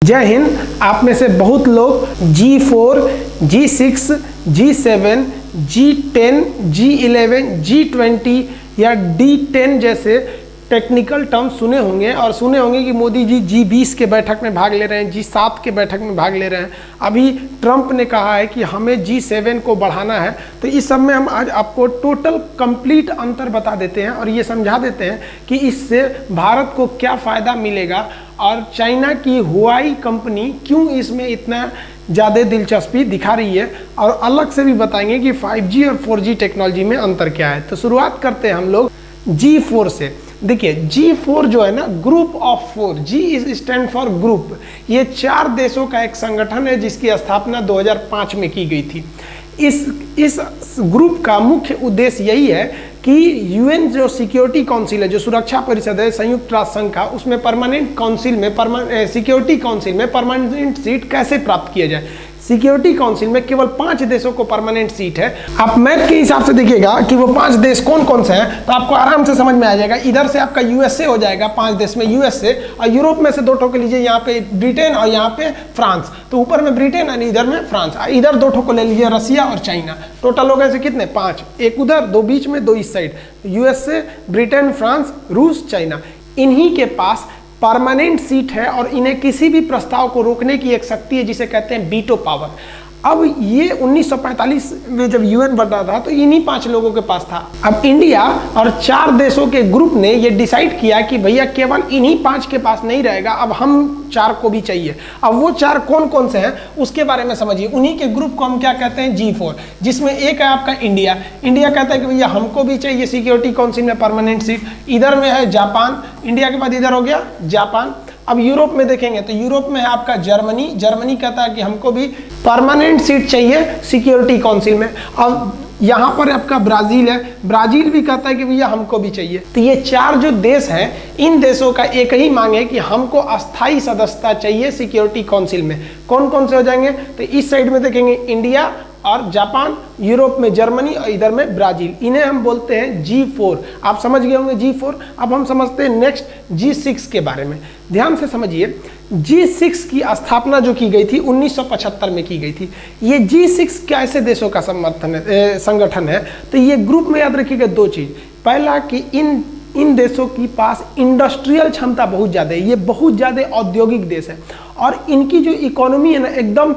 जय हिंद। आप में से बहुत लोग G4, G6, G7, G10, G11, G20 या D10 जैसे टेक्निकल टर्म सुने होंगे और सुने होंगे कि मोदी जी G20 के बैठक में भाग ले रहे हैं, G7 के बैठक में भाग ले रहे हैं। अभी ट्रंप ने कहा है कि हमें G7 को बढ़ाना है। तो इस सब में हम आज आपको टोटल कंप्लीट अंतर बता देते हैं और ये समझा देते हैं कि इससे भारत को क्या फ़ायदा मिलेगा और चाइना की हुआई कंपनी क्यों इसमें इतना ज़्यादा दिलचस्पी दिखा रही है, और अलग से भी बताएंगे कि 5G और 4G टेक्नोलॉजी में अंतर क्या है। तो शुरुआत करते हैं हम लोग G4 से। देखिए G4 जो है ना, group of 4, G is stand for group. ये 4 देशों का एक संगठन है जिसकी स्थापना 2005 में की गई थी। इस ग्रुप का मुख्य उद्देश्य यही है कि यूएन जो सिक्योरिटी काउंसिल है, जो सुरक्षा परिषद है संयुक्त राष्ट्र संघ का, उसमें परमानेंट काउंसिल में सिक्योरिटी काउंसिल में परमानेंट सीट कैसे प्राप्त किया जाए। सिक्योरिटी काउंसिल में केवल 5 देशों को परमानेंट सीट है। आप मैप के हिसाब से देखिएगा कि वो 5 देश कौन कौन से हैं, तो आपको आराम से समझ में आ जाएगा। इधर से आपका यूएसए हो जाएगा, 5 देश में यूएसए, और यूरोप में से 2 ठो के लीजिए, यहाँ पे ब्रिटेन और यहाँ पे फ्रांस। तो ऊपर में ब्रिटेन और इधर में फ्रांस, इधर 2 ठो को ले लीजिए, रसिया और चाइना। टोटल हो गए से कितने, 5, एक उधर, 2 बीच में, 2 इस साइड, यूएसए, ब्रिटेन, फ्रांस, रूस, चाइना। इन्हीं के पास परमानेंट सीट है और इन्हें किसी भी प्रस्ताव को रोकने की एक शक्ति है जिसे कहते हैं वीटो पावर। अब ये 1945 में जब यूएन बना था तो इन्हीं 5 लोगों के पास था। अब इंडिया और 4 देशों के ग्रुप ने ये डिसाइड किया कि भैया केवल इन्हीं 5 के पास नहीं रहेगा, अब हम 4 को भी चाहिए। अब वो 4 कौन कौन से हैं उसके बारे में समझिए। उन्हीं के ग्रुप को हम क्या कहते हैं, G4, जिसमें एक है आपका इंडिया। इंडिया कहता है कि भैया हमको भी चाहिए सिक्योरिटी काउंसिल में परमानेंट सीट। इधर में है जापान, इंडिया के बाद इधर हो गया जापान। अब यूरोप में देखेंगे तो यूरोप में है आपका जर्मनी। जर्मनी कहता है कि हमको भी परमानेंट सीट चाहिए सिक्योरिटी काउंसिल में। अब यहाँ पर आपका ब्राज़ील है, ब्राज़ील भी कहता है कि भैया हमको भी चाहिए। तो ये 4 जो देश हैं, इन देशों का एक ही मांग है कि हमको अस्थायी सदस्यता चाहिए सिक्योरिटी काउंसिल में। कौन कौन से हो जाएंगे, तो इस साइड में देखेंगे इंडिया और जापान, यूरोप में जर्मनी और इधर में ब्राज़ील। इन्हें हम बोलते हैं G4। आप समझ गए होंगे G4। अब हम समझते हैं नेक्स्ट G6 के बारे में। ध्यान से समझिए, G6 की स्थापना जो की गई थी 1975 में की गई थी। ये G6 कैसे देशों का संगठन है, तो ये ग्रुप में याद रखिएगा 2 चीज़। पहला कि इन देशों के पास इंडस्ट्रियल क्षमता बहुत ज़्यादा है, ये बहुत ज़्यादा औद्योगिक देश है और इनकी जो इकोनॉमी है ना, एकदम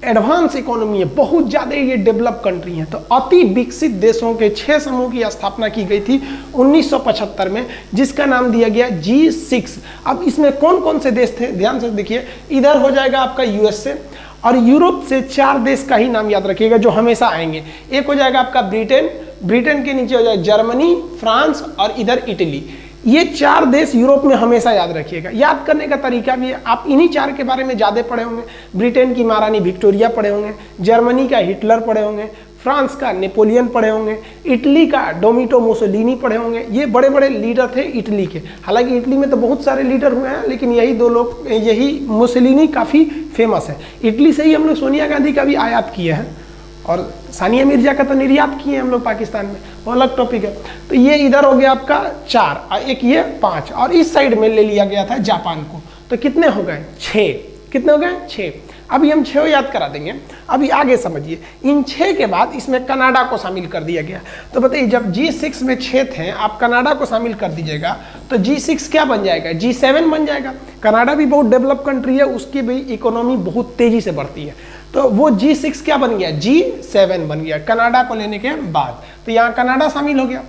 एडवांस इकोनॉमी है, बहुत ज़्यादा ये डेवलप कंट्री है। तो अति विकसित देशों के 6 समूह की स्थापना की गई थी 1975 में, जिसका नाम दिया गया G6। अब इसमें कौन कौन से देश थे, ध्यान से देखिए। इधर हो जाएगा आपका यूएसए, और यूरोप से 4 देश का ही नाम याद रखिएगा जो हमेशा आएंगे। एक हो जाएगा आपका ब्रिटेन, ब्रिटेन के नीचे हो जाएगा जर्मनी, फ्रांस और इधर इटली। ये 4 देश यूरोप में हमेशा याद रखिएगा। याद करने का तरीका भी है, आप इन्हीं 4 के बारे में ज़्यादा पढ़े होंगे। ब्रिटेन की महारानी विक्टोरिया पढ़े होंगे, जर्मनी का हिटलर पढ़े होंगे, फ्रांस का नेपोलियन पढ़े होंगे, इटली का डोमिटो मुसोलिनी पढ़े होंगे। ये बड़े बड़े लीडर थे इटली के। हालांकि इटली में तो बहुत सारे लीडर हुए हैं, लेकिन यही 2 लोग, यही मुसोलिनी काफ़ी फेमस है। इटली से ही हम लोग सोनिया गांधी का भी आयात किए हैं और सानिया मिर्जा का तो निर्यात किए हैं हम लोग पाकिस्तान में, वो अलग टॉपिक है। तो ये इधर हो गया आपका 4 और एक ये 5, और इस साइड में ले लिया गया था जापान को। तो कितने हो गए, 6। कितने हो गए, 6। अभी हम 6 याद करा देंगे। अभी आगे समझिए, इन 6 के बाद इसमें कनाडा को शामिल कर दिया गया। तो बताइए, जब G6 में 6 थे, आप कनाडा को शामिल कर दीजिएगा तो G6 क्या बन जाएगा, G7 बन जाएगा। कनाडा भी बहुत डेवलप कंट्री है, उसकी भी इकोनॉमी बहुत तेजी से बढ़ती है। तो वो G6 क्या बन गया, G7 बन गया कनाडा को लेने के बाद। तो यहाँ कनाडा शामिल हो गया।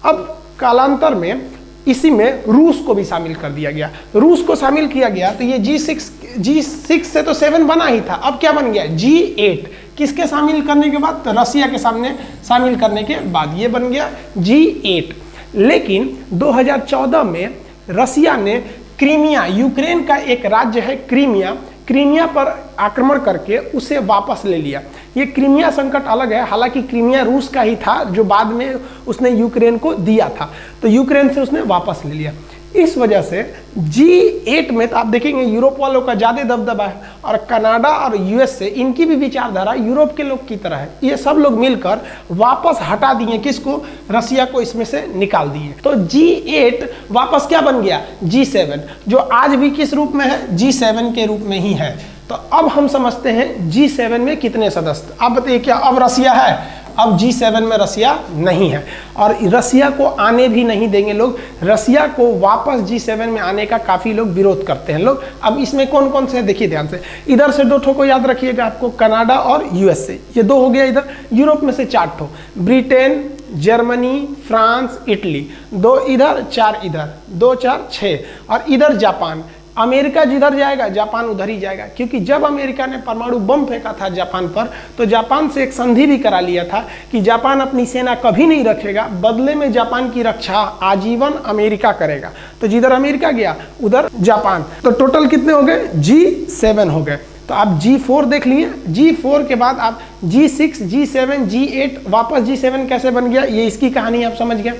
अब कालांतर में इसी में रूस को भी शामिल कर दिया गया। रूस को शामिल किया गया तो ये G6 से तो 7 बना ही था, अब क्या बन गया, G8। किसके शामिल करने के बाद, तो रसिया के सामने शामिल करने के बाद ये बन गया G8। लेकिन 2014 में रसिया ने क्रीमिया, यूक्रेन का एक राज्य है क्रीमिया पर आक्रमण करके उसे वापस ले लिया। ये क्रीमिया संकट अलग है, हालांकि क्रीमिया रूस का ही था जो बाद में उसने यूक्रेन को दिया था, तो यूक्रेन से उसने वापस ले लिया। इस वजह से G8 में तो आप देखेंगे यूरोप वालों का ज़्यादा दबदबा है, और कनाडा और यूएस से इनकी भी विचारधारा यूरोप के लोग की तरह है। ये सब लोग मिलकर वापस हटा दिए किसको, रसिया को इसमें से निकाल दिए। तो G8 वापस क्या बन गया, G7, जो आज भी किस रूप में है, G7 के रूप में ही है। तो अब हम समझते हैं G7 में कितने सदस्य। अब बताइए क्या अब रसिया है, अब G7 में रसिया नहीं है, और रसिया को आने भी नहीं देंगे लोग। रसिया को वापस G7 में आने का काफ़ी लोग विरोध करते हैं लोग। अब इसमें कौन कौन से, देखिए ध्यान से, इधर से 2 ठो को याद रखिएगा आपको, कनाडा और यूएस से, ये 2 हो गया। इधर यूरोप में से 4 ठो, ब्रिटेन, जर्मनी, फ्रांस, इटली, 2 इधर 4 इधर, 2 4 6, और इधर जापान। अमेरिका जिधर जाएगा जापान उधर ही जाएगा, क्योंकि जब अमेरिका ने परमाणु बम फेंका था जापान पर, तो जापान से एक संधि भी करा लिया था कि जापान अपनी सेना कभी नहीं रखेगा, बदले में जापान की रक्षा आजीवन अमेरिका करेगा। तो जिधर अमेरिका गया उधर जापान। तो टोटल कितने हो गए, G7 हो गए। तो आप G4 देख लिए, G4 के बाद आप G6, G7, G8, वापस G7 कैसे बन गया, ये इसकी कहानी आप समझ गए।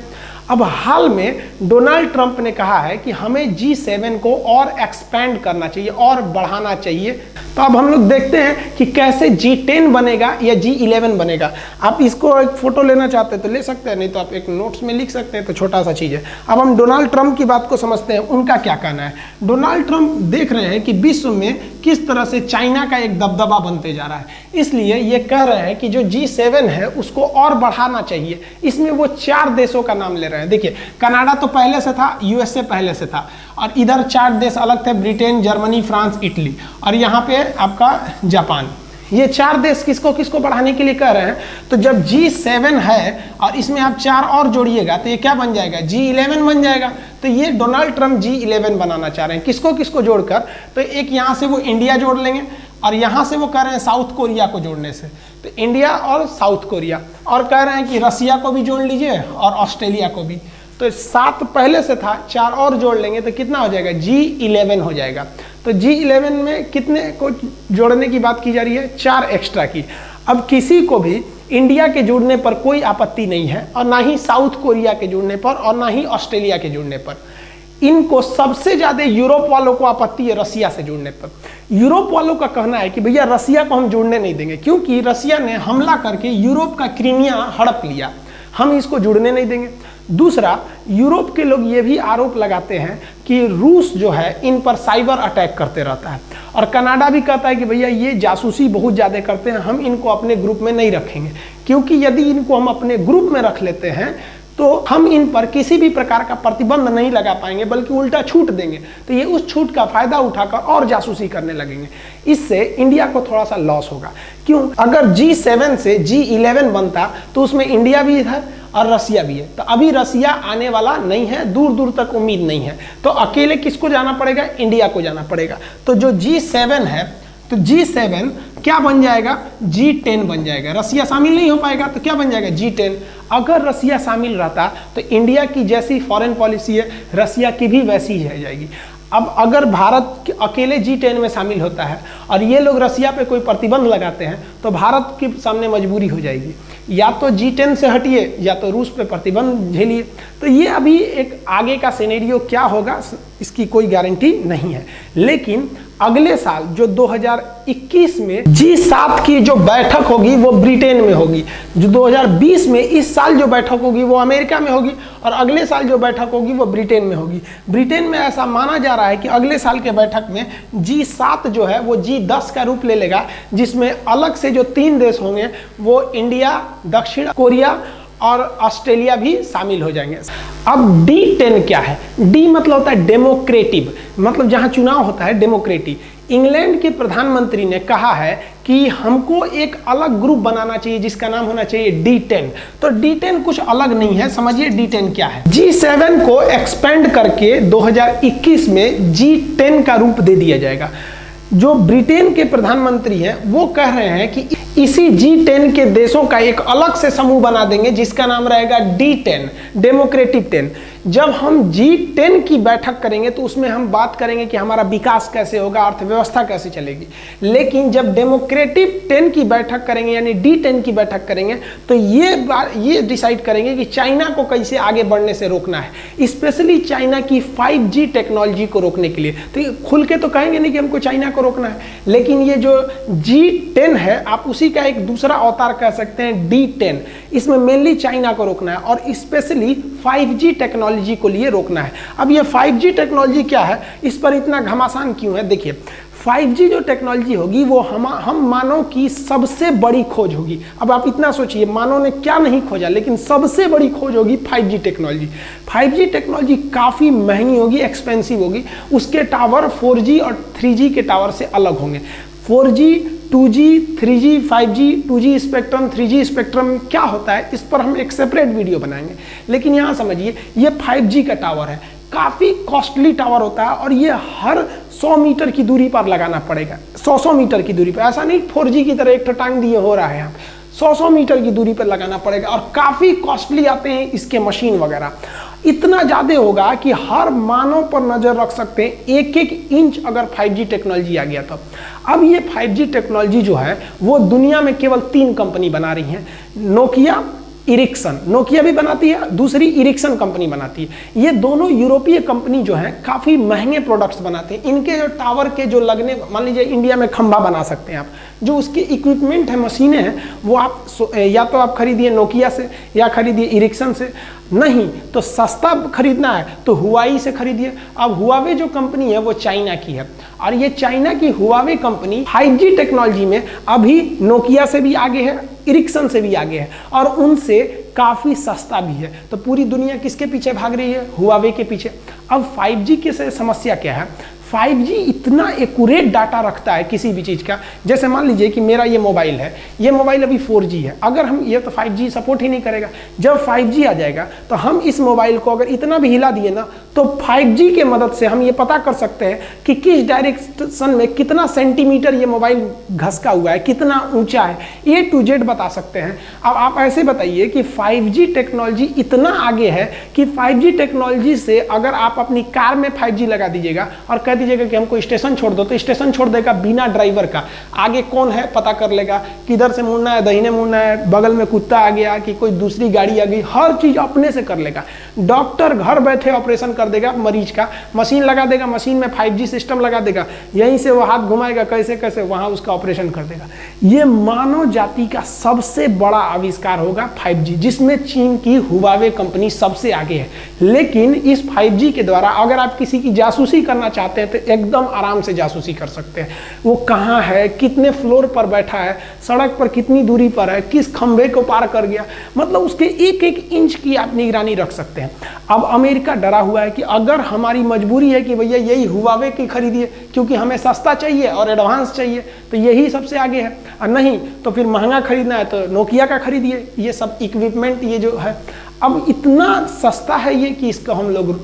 अब हाल में डोनाल्ड ट्रंप ने कहा है कि हमें G7 को और एक्सपेंड करना चाहिए और बढ़ाना चाहिए। तो अब हम लोग देखते हैं कि कैसे G10 बनेगा या G11 बनेगा। आप इसको एक फोटो लेना चाहते हैं तो ले सकते हैं, नहीं तो आप एक नोट्स में लिख सकते हैं, तो छोटा सा चीज़ है। अब हम डोनाल्ड ट्रंप की बात को समझते हैं, उनका क्या कहना है। डोनाल्ड ट्रंप देख रहे हैं कि विश्व में किस तरह से चाइना का एक दबदबा बनते जा रहा है, इसलिए ये कह रहे हैं कि जो G7 है उसको और बढ़ाना चाहिए। इसमें वो 4 देशों का नाम ले रहे हैं। देखिए, कनाडा तो पहले से था, यूएसए पहले से था, और इधर 4 देश अलग थे, ब्रिटेन, जर्मनी, फ्रांस, इटली, और यहाँ पे आपका जापान। ये 4 देश किसको किसको बढ़ाने के लिए कह रहे हैं। तो जब G7 है और इसमें आप 4 और जोड़िएगा तो ये क्या बन जाएगा, G11 बन जाएगा। तो ये डोनाल्ड ट्रंप G11 बनाना चाह रहे हैं, किसको किसको जोड़कर। तो एक यहाँ से वो इंडिया जोड़ लेंगे, और यहाँ से वो कह रहे हैं साउथ कोरिया को जोड़ने से, तो इंडिया और साउथ कोरिया, और कह रहे हैं कि रसिया को भी जोड़ लीजिए और ऑस्ट्रेलिया को भी। तो 7 पहले से था, 4 और जोड़ लेंगे तो कितना हो जाएगा, G11 हो जाएगा। तो G11 में कितने को जोड़ने की बात की जा रही है, 4 एक्स्ट्रा की। अब किसी को भी इंडिया के जुड़ने पर कोई आपत्ति नहीं है, और ना ही साउथ कोरिया के जुड़ने पर, और ना ही ऑस्ट्रेलिया के जुड़ने पर। इनको सबसे ज़्यादा यूरोप वालों को आपत्ति है रसिया से जुड़ने पर। यूरोप वालों का कहना है कि भैया रसिया को हम जुड़ने नहीं देंगे, क्योंकि रसिया ने हमला करके यूरोप का क्रीमिया हड़प लिया, हम इसको जुड़ने नहीं देंगे। दूसरा, यूरोप के लोग ये भी आरोप लगाते हैं कि रूस जो है इन पर साइबर अटैक करते रहता है, और कनाडा भी कहता है कि भैया ये जासूसी बहुत ज़्यादा करते हैं, हम इनको अपने ग्रुप में नहीं रखेंगे, क्योंकि यदि इनको हम अपने ग्रुप में रख लेते हैं तो हम इन पर किसी भी प्रकार का प्रतिबंध नहीं लगा पाएंगे, बल्कि उल्टा छूट देंगे। तो ये उस छूट का फायदा उठाकर और जासूसी करने लगेंगे। इससे इंडिया को थोड़ा सा लॉस होगा। क्यों, अगर G7 से G11 बनता तो उसमें इंडिया भी है और रसिया भी है। तो अभी रसिया आने वाला नहीं है, दूर दूर तक उम्मीद नहीं है। तो अकेले किसको जाना पड़ेगा, इंडिया को जाना पड़ेगा। तो जो G7 है, तो G7 क्या बन जाएगा, G10 बन जाएगा। रसिया शामिल नहीं हो पाएगा तो क्या बन जाएगा, G10। अगर रसिया शामिल रहता तो इंडिया की जैसी फॉरेन पॉलिसी है रसिया की भी वैसी ही रह जाएगी। अब अगर भारत अकेले G10 में शामिल होता है और ये लोग रसिया पे कोई प्रतिबंध लगाते हैं तो भारत के सामने मजबूरी हो जाएगी, या तो G10 से हटिए या तो रूस पे प्रतिबंध झेलिए। तो ये अभी एक आगे का सिनेरियो क्या होगा इसकी कोई गारंटी नहीं है। लेकिन अगले साल जो 2021 में G7 की जो बैठक होगी वो ब्रिटेन में होगी, जो 2020 में इस साल जो बैठक होगी वो अमेरिका में होगी, और अगले साल जो बैठक होगी वो ब्रिटेन में होगी। ब्रिटेन में ऐसा माना जा रहा है कि अगले साल के बैठक में G7 जो है वो G10 का रूप ले लेगा, जिसमें अलग से जो 3 देश होंगे वो इंडिया, दक्षिण कोरिया और ऑस्ट्रेलिया भी शामिल हो जाएंगे। अब D10 क्या है, D मतलब होता है डेमोक्रेटिव, मतलब जहां चुनाव होता है डेमोक्रेटिव। इंग्लैंड के प्रधानमंत्री ने कहा है कि हमको एक अलग ग्रुप बनाना चाहिए जिसका नाम होना चाहिए D10। तो D10 कुछ अलग नहीं है, समझिए D10 क्या है। G7 को एक्सपेंड करके 2021 में G10 का रूप दे दिया जाएगा। जो ब्रिटेन के प्रधानमंत्री हैं वो कह रहे हैं कि इसी G10 के देशों का एक अलग से समूह बना देंगे जिसका नाम रहेगा D10, डेमोक्रेटिक 10। जब हम G10 की बैठक करेंगे तो उसमें हम बात करेंगे कि हमारा विकास कैसे होगा, अर्थव्यवस्था कैसे चलेगी। लेकिन जब डेमोक्रेटिक 10 की बैठक करेंगे यानी D10 की बैठक करेंगे तो ये डिसाइड करेंगे कि चाइना को कैसे आगे बढ़ने से रोकना है, स्पेशली चाइना की 5G टेक्नोलॉजी को रोकने के लिए। तो खुल के तो कहेंगे नहीं कि हमको चाइना को रोकना है, लेकिन ये जो G10 है आप उसी का एक दूसरा अवतार कह सकते हैं D10। इसमें मेनली चाइना को रोकना है और स्पेशली 5G टेक्नोलॉजी को लिए रोकना है। अब ये 5G टेक्नोलॉजी क्या है, इस पर इतना घमासान क्यों है? देखिए 5G जो टेक्नोलॉजी होगी वो हम मानव की सबसे बड़ी खोज होगी। अब आप इतना सोचिए, मानव ने क्या नहीं खोजा, लेकिन सबसे बड़ी खोज होगी 5G टेक्नोलॉजी। 5G टेक्नोलॉजी काफ़ी महंगी होगी, एक्सपेंसिव होगी। उसके टावर 4G और 3G के टावर से अलग होंगे। 4G, 2G, 3G, 5G, 2G spectrum, 3G spectrum क्या होता है इस पर हम एक सेपरेट वीडियो बनाएंगे। लेकिन यहाँ समझिए ये 5G का टावर है, काफ़ी कॉस्टली टावर होता है और ये हर 100 मीटर की दूरी पर लगाना पड़ेगा। 100 मीटर की दूरी पर, ऐसा नहीं 4G की तरह एक टांग दिए हो रहा है यहाँ, 100 मीटर की दूरी पर लगाना पड़ेगा और काफ़ी कॉस्टली आते हैं इसके मशीन वगैरह। इतना ज़्यादा होगा कि हर मानव पर नज़र रख सकते हैं 1-1 इंच अगर 5G टेक्नोलॉजी आ गया तो। अब ये 5G टेक्नोलॉजी जो है वो दुनिया में केवल 3 कंपनी बना रही हैं, नोकिया, इरिक्सन। नोकिया भी बनाती है, दूसरी इरिक्सन कंपनी बनाती है। ये दोनों यूरोपीय कंपनी जो है काफ़ी महंगे प्रोडक्ट्स बनाते हैं। इनके जो टावर के जो लगने, मान लीजिए इंडिया में खंभा बना सकते हैं आप, जो उसके इक्विपमेंट है, मशीनें हैं, वो आप या तो आप खरीदिए नोकिया से या खरीदिए इरिक्सन से, नहीं तो सस्ता खरीदना है तो हुआई से खरीदिए। अब हुआवे जो कंपनी है वो चाइना की है और ये चाइना की हुआवे कंपनी 5G टेक्नोलॉजी में अभी नोकिया से भी आगे है, इरिक्सन से भी आगे है और उनसे काफ़ी सस्ता भी है। तो पूरी दुनिया किसके पीछे भाग रही है? हुआवे के पीछे। अब 5G की समस्या क्या है? 5G इतना एक्यूरेट डाटा रखता है किसी भी चीज़ का। जैसे मान लीजिए कि मेरा ये मोबाइल है, ये मोबाइल अभी 4G है, अगर हम ये तो 5G सपोर्ट ही नहीं करेगा। जब 5G आ जाएगा तो हम इस मोबाइल को अगर इतना भी हिला दिए ना तो 5G के मदद से हम ये पता कर सकते हैं कि किस डायरेक्शन में कितना सेंटीमीटर ये मोबाइल घसका हुआ है, कितना ऊंचा है, A to Z बता सकते हैं। अब आप ऐसे बताइए कि 5G टेक्नोलॉजी इतना आगे है कि 5G टेक्नोलॉजी से अगर आप अपनी कार में 5G लगा दीजिएगा और कह दीजिएगा कि हमको स्टेशन छोड़ दो, तो स्टेशन छोड़ देगा बिना ड्राइवर का। आगे कौन है पता कर लेगा, किधर से मुड़ना है, दाहिने मुड़ना है, बगल में कुत्ता आ गया कि कोई दूसरी गाड़ी आ गई, हर चीज़ अपने से कर लेगा। डॉक्टर घर बैठे ऑपरेशन कर देगा मरीज का, मशीन लगा देगा, मशीन में 5G सिस्टम लगा देगा, यहीं से वो हाथ घुमाएगा कैसे कैसे वहाँ उसका ऑपरेशन कर देगा। ये मानव जाति का सबसे बड़ा आविष्कार होगा 5G, जिसमें चीन की हुआवे कंपनी सबसे आगे है। लेकिन इस 5G के द्वारा अगर आप किसी की जासूसी करना चाहते हैं तो एकदम आराम से जासूसी कर सकते हैं। वो कहाँ है, कितने फ्लोर पर बैठा है, सड़क पर कितनी दूरी पर है, किस खंभे को पार कर गया, मतलब उसके 1-1 इंच की आप निगरानी रख सकते हैं। अब अमेरिका डरा हुआ है कि अगर हमारी मजबूरी है कि भैया यही हुआवे की खरीदिए क्योंकि हमें सस्ता चाहिए और एडवांस चाहिए तो यही सबसे आगे है, और नहीं तो फिर महंगा खरीदना है तो नोकिया का खरीदिए। ये सब इक्विपमेंट ये जो है अब इतना सस्ता है ये कि इसका हम लोग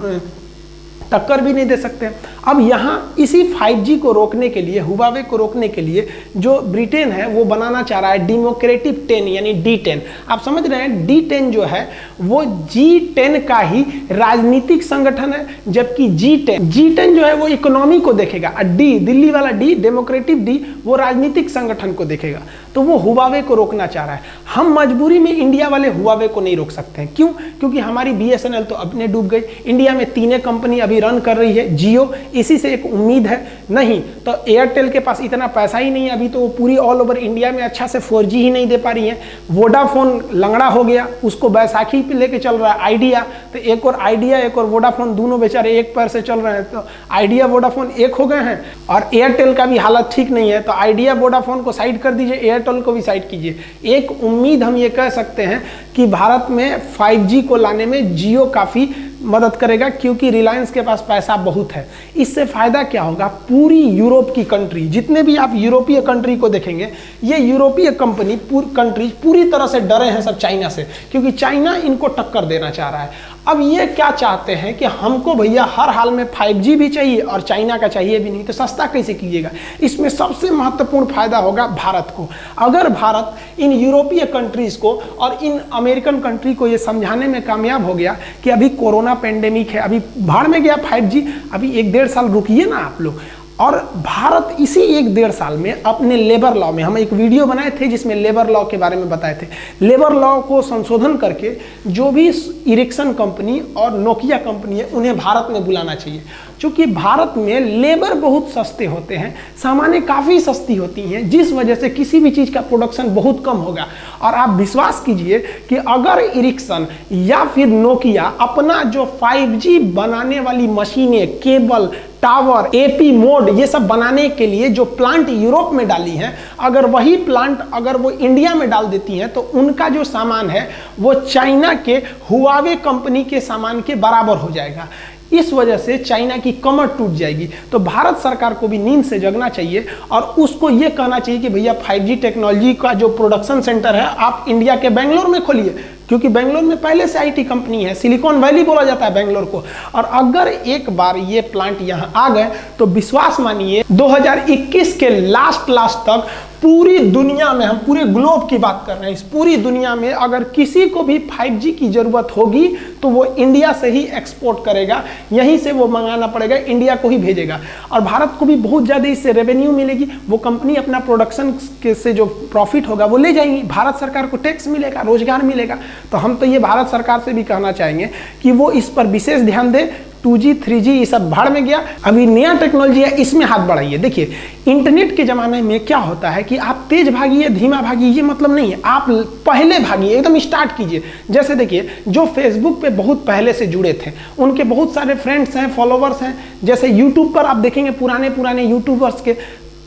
टक्कर भी नहीं दे सकते। अब यहाँ इसी 5G को रोकने के लिए, हुआवे को रोकने के लिए जो ब्रिटेन है वो बनाना चाह रहा है डेमोक्रेटिक 10 यानी D10। आप समझ रहे हैं D10 जो है वो G10 का ही राजनीतिक संगठन है, जबकि G10 जो है वो इकोनॉमी को देखेगा और दिल्ली वाला D, डेमोक्रेटिक D, वो राजनीतिक संगठन को देखेगा। तो वो हुआवे को रोकना चाह रहा है। हम मजबूरी में इंडिया वाले हुआवे को नहीं रोक सकते हैं। क्यों? क्योंकि हमारी BSNL तो अपने डूब गई। इंडिया में 3 कंपनी अभी रन कर रही है, जियो, इसी से एक उम्मीद है। नहीं तो एयरटेल के पास इतना पैसा ही नहीं है अभी, तो वो पूरी ऑल ओवर इंडिया में अच्छा से 4G ही नहीं दे पा रही है। वोडाफोन लंगड़ा हो गया, उसको बैसाखी पे लेके चल रहा है आइडिया, तो एक और आइडिया एक और वोडाफोन दोनों बेचारे एक पैर से चल रहे हैं। तो आइडिया वोडाफोन एक हो गए हैं और एयरटेल का भी हालत ठीक नहीं है। तो आइडिया वोडाफोन को साइड कर दीजिए, एयरटेल को भी साइड कीजिए। एक उम्मीद हम ये कह सकते हैं कि भारत में 5G को लाने में जियो काफ़ी मदद करेगा, क्योंकि रिलायंस के पास पैसा बहुत है। इससे फ़ायदा क्या होगा? पूरी यूरोप की कंट्री, जितने भी आप यूरोपीय कंट्री को देखेंगे, ये यूरोपीय कंट्रीज पूरी तरह से डरे हैं सब चाइना से, क्योंकि चाइना इनको टक्कर देना चाह रहा है। अब ये क्या चाहते हैं कि हमको भैया हर हाल में 5G भी चाहिए और चाइना का चाहिए भी नहीं, तो सस्ता कैसे कीजिएगा। इसमें सबसे महत्वपूर्ण फायदा होगा भारत को। अगर भारत इन यूरोपीय कंट्रीज को और इन अमेरिकन कंट्री को ये समझाने में कामयाब हो गया कि अभी कोरोना पेंडेमिक है, अभी भाड़ में गया 5G, अभी 1-1.5 साल रुकिए ना आप लोग। और भारत इसी 1-1.5 साल में अपने लेबर लॉ में, हम एक वीडियो बनाए थे जिसमें लेबर लॉ के बारे में बताए थे, लेबर लॉ को संशोधन करके जो भी इरिक्सन कंपनी और नोकिया कंपनी है उन्हें भारत में बुलाना चाहिए। क्योंकि भारत में लेबर बहुत सस्ते होते हैं, सामानें काफ़ी सस्ती होती हैं, जिस वजह से किसी भी चीज़ का प्रोडक्शन बहुत कम होगा। और आप विश्वास कीजिए कि अगर इरिक्सन या फिर नोकिया अपना जो 5G बनाने वाली मशीनें, केबल, टावर, एपी मोड, ये सब बनाने के लिए जो प्लांट यूरोप में डाली हैं, अगर वही प्लांट अगर वो इंडिया में डाल देती हैं तो उनका जो सामान है वो चाइना के हुआवे कंपनी के सामान के बराबर हो जाएगा। इस वजह से चाइना की कमर टूट जाएगी। तो भारत सरकार को भी नींद से जगना चाहिए और उसको ये कहना चाहिए कि भैया 5G टेक्नोलॉजी का जो प्रोडक्शन सेंटर है आप इंडिया के बेंगलोर में खोलिए, क्योंकि बेंगलोर में पहले से IT कंपनी है, सिलिकॉन वैली बोला जाता है बेंगलोर को। और अगर एक बार ये प्लांट यहाँ आ गए तो विश्वास मानिए 2021 के लास्ट तक पूरी दुनिया में, हम पूरे ग्लोब की बात कर रहे हैं, इस पूरी दुनिया में अगर किसी को भी 5G की जरूरत होगी तो वो इंडिया से ही एक्सपोर्ट करेगा, यहीं से वो मंगाना पड़ेगा, इंडिया को ही भेजेगा। और भारत को भी बहुत ज़्यादा इससे रेवेन्यू मिलेगी, वो कंपनी अपना प्रोडक्शन से जो प्रॉफिट होगा वो ले जाएंगी, भारत सरकार को टैक्स मिलेगा, रोजगार मिलेगा। तो हम तो ये भारत सरकार से भी कहना चाहेंगे कि वो इस पर विशेष ध्यान दे। 2G 3G ये सब भाड़ में गया, अभी नया टेक्नोलॉजी है, इसमें हाथ बढ़ाइए। देखिए इंटरनेट के ज़माने में क्या होता है कि आप तेज भागिए धीमा भागिए ये मतलब नहीं है, आप पहले भागिए, एकदम स्टार्ट कीजिए। जैसे देखिए जो फेसबुक पे बहुत पहले से जुड़े थे उनके बहुत सारे फ्रेंड्स हैं, फॉलोवर्स हैं। जैसे यूट्यूब पर आप देखेंगे पुराने यूट्यूबर्स के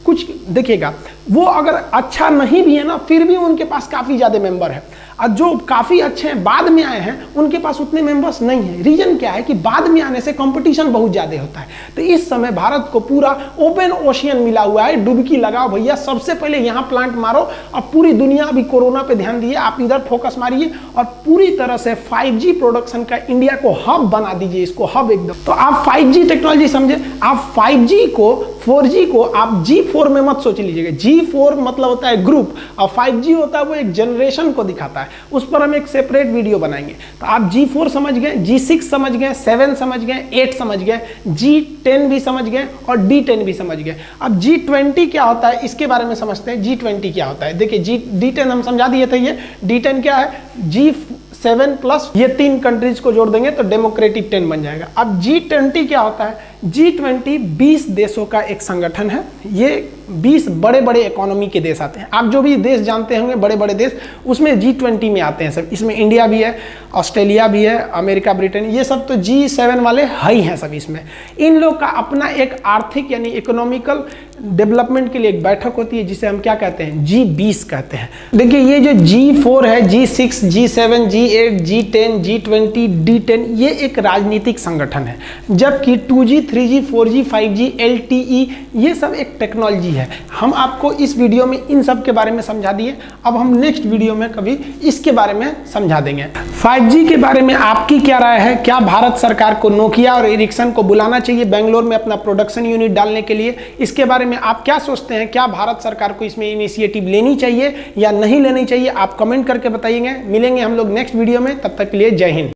कुछ देखिएगा, वो अगर अच्छा नहीं भी है ना फिर भी उनके पास काफ़ी ज़्यादा मेंबर है, और जो काफ़ी अच्छे हैं बाद में आए हैं उनके पास उतने मेंबर्स नहीं हैं। रीजन क्या है कि बाद में आने से कंपटीशन बहुत ज़्यादा होता है। तो इस समय भारत को पूरा ओपन ओशियन मिला हुआ है, डुबकी लगाओ भैया, सबसे पहले यहाँ प्लांट मारो। अब पूरी दुनिया अभी कोरोना पे ध्यान दिए, आप इधर फोकस मारिए और पूरी तरह से 5G प्रोडक्शन का इंडिया को हब बना दीजिए, इसको हब एकदम। तो आप 5G टेक्नोलॉजी समझे, आप 5G को 4G को आप G4 में मत सोच लीजिएगा। G4 मतलब होता है ग्रुप और 5G होता है वो एक जनरेशन को दिखाता है, उस पर हम एक सेपरेट वीडियो बनाएंगे। तो आप G4 समझ गए, G6 समझ गए, 7 समझ गए, 8 समझ गए, G10 भी समझ गए और D10 भी समझ गए। अब G20 क्या होता है इसके बारे में समझते हैं। G20 क्या होता है, देखिए D10 हम समझा दिए थे, ये D10 क्या है, G7 प्लस ये 3 कंट्रीज को जोड़ देंगे तो डेमोक्रेटिक 10 बन जाएगा। अब G20 क्या होता है, G20 20 देशों का एक संगठन है, ये 20 बड़े बड़े इकोनॉमी के देश आते हैं। आप जो भी देश जानते होंगे बड़े बड़े देश उसमें G20 में आते हैं सब। इसमें इंडिया भी है, ऑस्ट्रेलिया भी है, अमेरिका, ब्रिटेन, ये सब तो G7 वाले ही हैं सब। इसमें इन लोग का अपना एक आर्थिक यानी इकोनॉमिकल डेवलपमेंट के लिए एक बैठक होती है जिसे हम क्या कहते हैं, G20 कहते हैं। देखिए ये जो G4 है, G6, G7, G8, G10, G20, D10 ये एक राजनीतिक संगठन है, जबकि 2G 3G 4G 5G LTE ये सब एक टेक्नोलॉजी है। हम आपको इस वीडियो में इन सब के बारे में समझा दिए, अब हम नेक्स्ट वीडियो में कभी इसके बारे में समझा देंगे। 5G के बारे में आपकी क्या राय है, क्या भारत सरकार को नोकिया और एरिक्सन को बुलाना चाहिए बेंगलोर में अपना प्रोडक्शन यूनिट डालने के लिए? इसके बारे में आप क्या सोचते हैं, क्या भारत सरकार को इसमें इनिशिएटिव लेनी चाहिए या नहीं लेनी चाहिए? आप कमेंट करके बताइएगा। मिलेंगे हम लोग नेक्स्ट वीडियो में, तब तक के लिए जय हिंद।